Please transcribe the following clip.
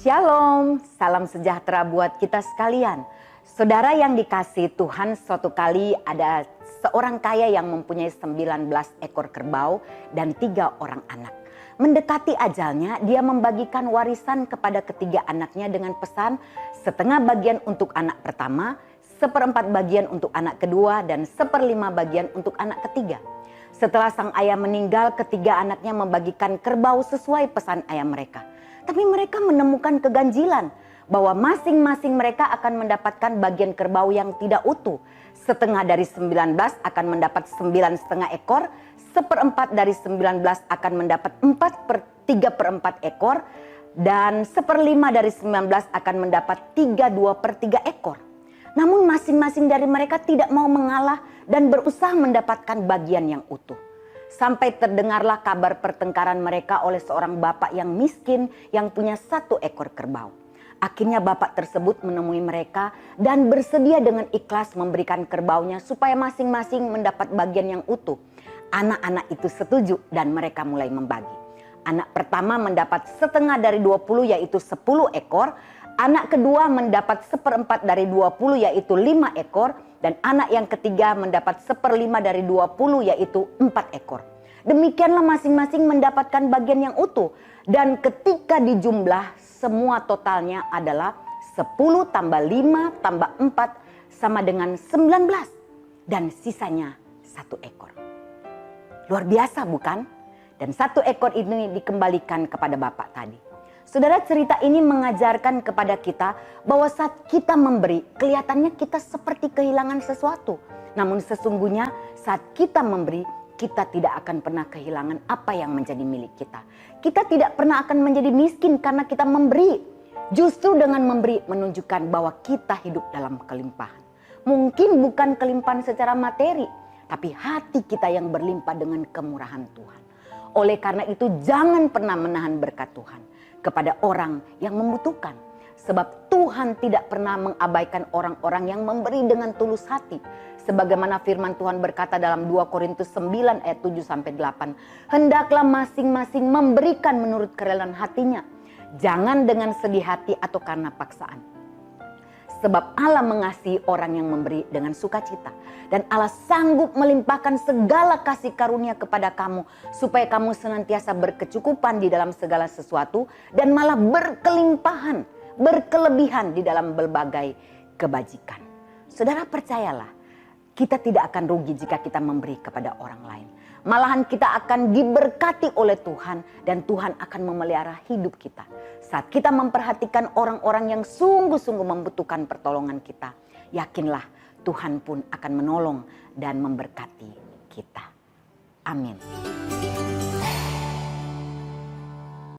Shalom, salam sejahtera buat kita sekalian. Saudara yang dikasihi Tuhan, suatu kali ada seorang kaya yang mempunyai 19 ekor kerbau dan 3 orang anak. Mendekati ajalnya, dia membagikan warisan kepada ketiga anaknya dengan pesan setengah bagian untuk anak pertama, 1/4 bagian untuk anak kedua, dan 1/5 bagian untuk anak ketiga. Setelah sang ayah meninggal, ketiga anaknya membagikan kerbau sesuai pesan ayah mereka. Tapi mereka menemukan keganjilan bahwa masing-masing mereka akan mendapatkan bagian kerbau yang tidak utuh. Setengah dari 19 akan mendapat 9,5 ekor, 1/4 dari 19 akan mendapat 3/4 ekor, dan 1/5 dari 19 akan mendapat 3/2/3 ekor. Namun masing-masing dari mereka tidak mau mengalah dan berusaha mendapatkan bagian yang utuh. Sampai terdengarlah kabar pertengkaran mereka oleh seorang bapak yang miskin yang punya 1 ekor kerbau. Akhirnya bapak tersebut menemui mereka dan bersedia dengan ikhlas memberikan kerbaunya supaya masing-masing mendapat bagian yang utuh. Anak-anak itu setuju dan mereka mulai membagi. Anak pertama mendapat setengah dari 20 yaitu 10 ekor. Anak kedua mendapat 1/4 dari 20 yaitu 5 ekor. Dan anak yang ketiga mendapat 1/5 dari 20 yaitu 4 ekor. Demikianlah masing-masing mendapatkan bagian yang utuh. Dan ketika dijumlah semua totalnya adalah 10 tambah 5 tambah 4 sama dengan 19. Dan sisanya 1 ekor. Luar biasa bukan? Dan 1 ekor ini dikembalikan kepada bapak tadi. Saudara, cerita ini mengajarkan kepada kita bahwa saat kita memberi, kelihatannya kita seperti kehilangan sesuatu. Namun sesungguhnya saat kita memberi, kita tidak akan pernah kehilangan apa yang menjadi milik kita. Kita tidak pernah akan menjadi miskin karena kita memberi. Justru dengan memberi menunjukkan bahwa kita hidup dalam kelimpahan. Mungkin bukan kelimpahan secara materi, tapi hati kita yang berlimpah dengan kemurahan Tuhan. Oleh karena itu jangan pernah menahan berkat Tuhan kepada orang yang membutuhkan. Sebab Tuhan tidak pernah mengabaikan orang-orang yang memberi dengan tulus hati. Sebagaimana firman Tuhan berkata dalam 2 Korintus 9 ayat 7-8. Hendaklah masing-masing memberikan menurut kerelaan hatinya. Jangan dengan sedih hati atau karena paksaan. Sebab Allah mengasihi orang yang memberi dengan sukacita. Dan Allah sanggup melimpahkan segala kasih karunia kepada kamu. Supaya kamu senantiasa berkecukupan di dalam segala sesuatu. Dan malah berkelimpahan, berkelebihan di dalam berbagai kebajikan. Saudara, percayalah, kita tidak akan rugi jika kita memberi kepada orang lain. Malahan kita akan diberkati oleh Tuhan dan Tuhan akan memelihara hidup kita. Saat kita memperhatikan orang-orang yang sungguh-sungguh membutuhkan pertolongan kita, yakinlah Tuhan pun akan menolong dan memberkati kita. Amin.